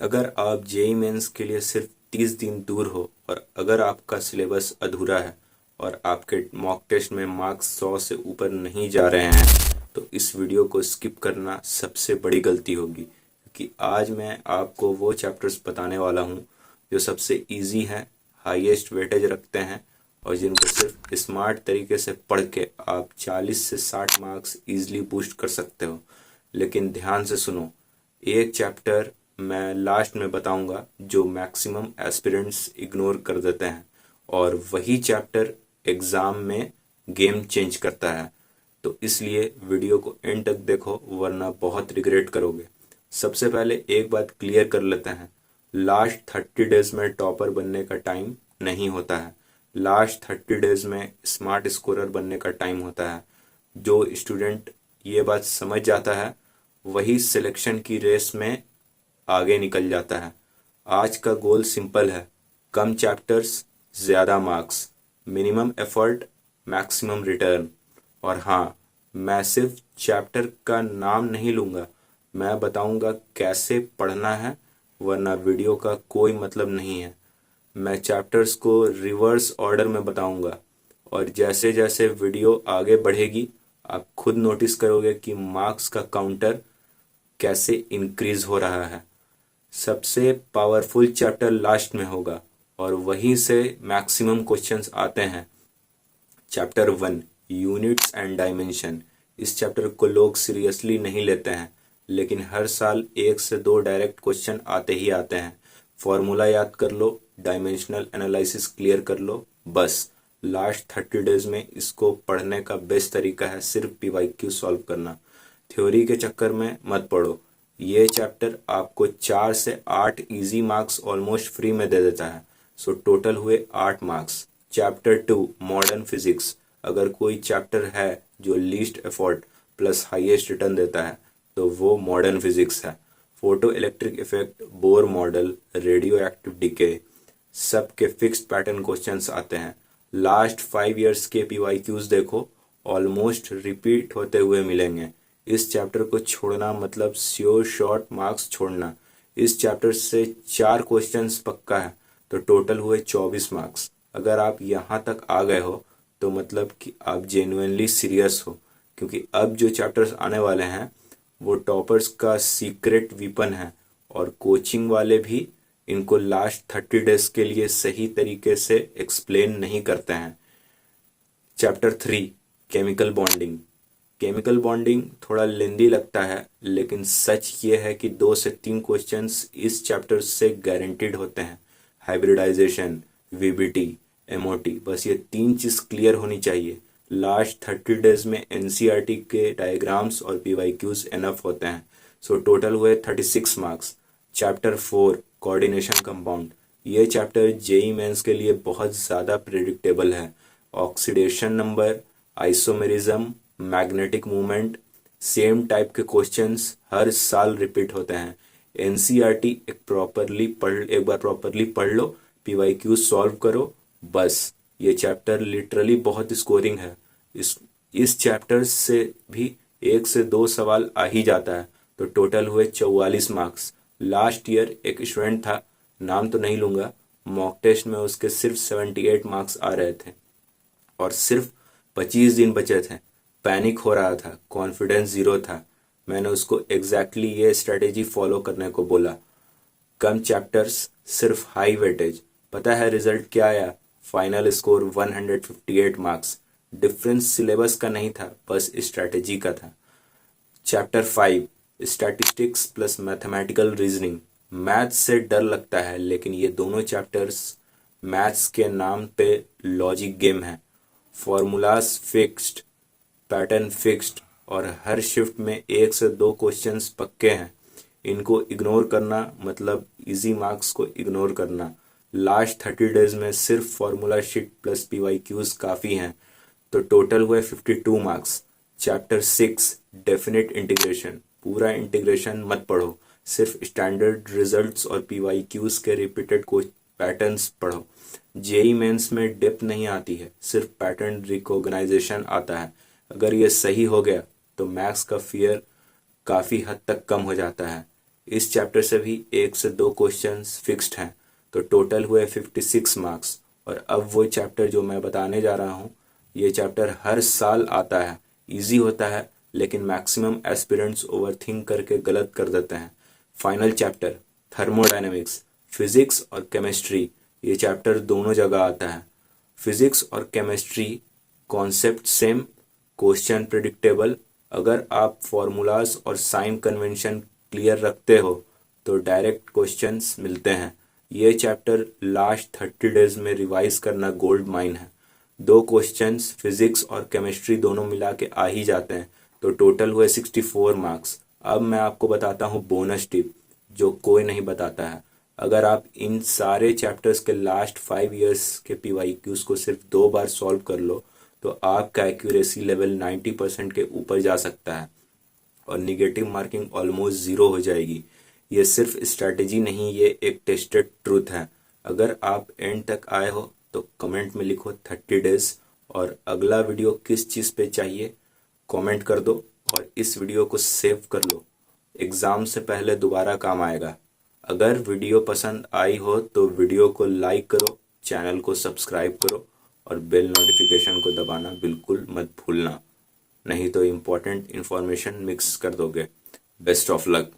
अगर आप JEE mains के लिए सिर्फ 30 दिन दूर हो और अगर आपका सिलेबस अधूरा है और आपके मॉक टेस्ट में मार्क्स 100 से ऊपर नहीं जा रहे हैं तो इस वीडियो को स्किप करना सबसे बड़ी गलती होगी, क्योंकि आज मैं आपको वो चैप्टर्स बताने वाला हूँ जो सबसे इजी हैं, हाईएस्ट वेटेज रखते हैं और जिनको सिर्फ स्मार्ट तरीके से पढ़ के आप 40 से 60 मार्क्स ईजिली बूस्ट कर सकते हो। लेकिन ध्यान से सुनो, एक चैप्टर मैं लास्ट में बताऊंगा जो मैक्सिमम एस्पिरेंट्स इग्नोर कर देते हैं और वही चैप्टर एग्ज़ाम में गेम चेंज करता है। तो इसलिए वीडियो को एंड तक देखो, वरना बहुत रिग्रेट करोगे। सबसे पहले एक बात क्लियर कर लेते हैं, लास्ट 30 डेज में टॉपर बनने का टाइम नहीं होता है। लास्ट 30 डेज में स्मार्ट स्कोरर बनने का टाइम होता है। जो स्टूडेंट ये बात समझ जाता है वही सिलेक्शन की रेस में आगे निकल जाता है। आज का गोल सिंपल है, कम चैप्टर्स, ज़्यादा marks, minimum effort, maximum return. और हाँ, मैं सिर्फ चैप्टर का नाम नहीं लूँगा, मैं बताऊँगा कैसे पढ़ना है, वरना वीडियो का कोई मतलब नहीं है। मैं चैप्टर्स को रिवर्स ऑर्डर में बताऊँगा और जैसे जैसे वीडियो आगे बढ़ेगी आप खुद नोटिस करोगे कि मार्क्स का काउंटर कैसे इंक्रीज हो रहा है। सबसे पावरफुल चैप्टर लास्ट में होगा और वहीं से मैक्सिमम क्वेश्चंस आते हैं। Chapter 1, units and dimension. इस चैप्टर को लोग सीरियसली नहीं लेते हैं, लेकिन हर साल 1 से 2 डायरेक्ट क्वेश्चन आते ही आते हैं। फॉर्मूला याद कर लो, डायमेंशनल एनालिसिस क्लियर कर लो, बस। लास्ट 30 डेज में इसको पढ़ने का बेस्ट तरीका है सिर्फ पीवाईक्यू सॉल्व करना। थ्योरी के चक्कर में मत पढ़ो। ये चैप्टर आपको 4 से 8 इजी मार्क्स ऑलमोस्ट फ्री में दे देता है। सो टोटल हुए 8 मार्क्स। Chapter 2, modern physics. अगर कोई चैप्टर है जो least effort plus highest return देता है तो वो मॉडर्न फिजिक्स है। Photo electric effect, Bohr model, radio active decay, सब के फिक्स्ड पैटर्न क्वेश्चंस आते हैं। लास्ट 5 इयर्स के पीवाईक्यूज देखो, ऑलमोस्ट रिपीट होते हुए मिलेंगे। इस चैप्टर को छोड़ना मतलब श्योर शॉर्ट मार्क्स छोड़ना। इस चैप्टर से 4 क्वेश्चंस पक्का है तो टोटल हुए 24 मार्क्स। अगर आप यहाँ तक आ गए हो तो मतलब कि आप जेन्युइनली सीरियस हो, क्योंकि अब जो चैप्टर्स आने वाले हैं वो टॉपर्स का सीक्रेट वीपन है और कोचिंग वाले भी इनको लास्ट 30 डेज के लिए सही तरीके से एक्सप्लेन नहीं करते हैं। Chapter 3, chemical bonding. Chemical bonding थोड़ा लेंदी लगता है, लेकिन सच ये है कि 2 से 3 क्वेश्चंस इस चैप्टर से गारंटीड होते हैं। हाइब्रिडाइजेशन, वीबीटी, एमओटी, बस ये 3 चीज़ क्लियर होनी चाहिए। लास्ट 30 डेज में एनसीईआरटी के डायग्राम्स और पीवाईक्यूज एनफ होते हैं। सो टोटल हुए 36 मार्क्स। Chapter 4, coordination compound. ये चैप्टर जेईई मेंस के लिए बहुत ज़्यादा प्रेडिक्टेबल है। Oxidation number, isomerism, magnetic movement, same type के क्वेश्चंस हर साल रिपीट होते हैं। एनसीईआरटी एक बार प्रॉपरली पढ़ लो, पीवाईक्यू सॉल्व करो, बस। ये चैप्टर लिटरली बहुत स्कोरिंग है। इस चैप्टर से भी 1 से 2 सवाल आ ही जाता है तो टोटल हुए 44 मार्क्स। लास्ट ईयर एक स्टूडेंट था, नाम तो नहीं लूँगा, मॉक टेस्ट में उसके सिर्फ 78 मार्क्स आ रहे थे और सिर्फ 25 दिन बचे थे। पैनिक हो रहा था, कॉन्फिडेंस ज़ीरो था। मैंने उसको एग्जैक्टली ये स्ट्रेटेजी फॉलो करने को बोला। कम चैप्टर्स, सिर्फ हाई वेटेज। पता है रिजल्ट क्या आया? Final score 158 marks. Difference syllabus का नहीं था, बस स्ट्रेटेजी का था। Chapter 5, statistics plus mathematical reasoning. Maths से डर लगता है, लेकिन ये दोनों चैप्टर्स मैथ्स के नाम पे लॉजिक गेम है। फॉर्मूलाज फिक्स्ड, पैटर्न फिक्स्ड और हर शिफ्ट में 1 से 2 क्वेश्चंस पक्के हैं। इनको इग्नोर करना मतलब इजी मार्क्स को इग्नोर करना। लास्ट 30 डेज में सिर्फ फॉर्मूला शीट प्लस पीवाईक्यूज काफ़ी हैं तो टोटल हुए 52 मार्क्स। Chapter 6, definite integration. पूरा इंटीग्रेशन मत पढ़ो, सिर्फ स्टैंडर्ड रिजल्ट्स और पीवाईक्यूज के रिपीटेड पैटर्न्स पढ़ो। जेईई मेंस में डेप्थ नहीं आती है, सिर्फ पैटर्न रिकॉग्नाइजेशन आता है। अगर ये सही हो गया तो मैथ्स का फियर काफ़ी हद तक कम हो जाता है। इस चैप्टर से भी 1 से 2 क्वेश्चंस फिक्स्ड हैं, तो टोटल हुए 56 मार्क्स। और अब वो चैप्टर जो मैं बताने जा रहा हूँ, ये चैप्टर हर साल आता है, इजी होता है, लेकिन मैक्सिमम एस्पिरेंट्स ओवरथिंक करके गलत कर देते हैं। फाइनल चैप्टर थर्मोडायनेमिक्स, फिजिक्स और केमिस्ट्री, ये चैप्टर दोनों जगह आता है। फिजिक्स और chemistry concept same, question predictable. अगर आप फॉर्मूलाज और साइन कन्वेंशन क्लियर रखते हो तो डायरेक्ट क्वेश्चंस मिलते हैं। ये चैप्टर लास्ट 30 डेज में रिवाइज करना गोल्ड माइन है। 2 क्वेश्चंस फिजिक्स और केमिस्ट्री दोनों मिला के आ ही जाते हैं, तो टोटल हुए 64 मार्क्स। अब मैं आपको बताता हूँ बोनस टिप जो कोई नहीं बताता है। अगर आप इन सारे चैप्टर्स के लास्ट 5 इयर्स के PYQs को सिर्फ 2 बार सॉल्व कर लो तो आपका एक्यूरेसी लेवल 90% के ऊपर जा सकता है और निगेटिव मार्किंग ऑलमोस्ट 0 हो जाएगी। ये सिर्फ स्ट्रैटेजी नहीं, ये एक टेस्टेड ट्रूथ है। अगर आप एंड तक आए हो तो कमेंट में लिखो 30 डेज, और अगला वीडियो किस चीज़ पे चाहिए कमेंट कर दो, और इस वीडियो को सेव कर लो, एग्ज़ाम से पहले दोबारा काम आएगा। अगर वीडियो पसंद आई हो तो वीडियो को लाइक करो, चैनल को सब्सक्राइब करो और बेल नोटिफिकेशन को दबाना बिल्कुल मत भूलना, नहीं तो इम्पोर्टेंट इन्फॉर्मेशन मिक्स कर दोगे। Best of luck.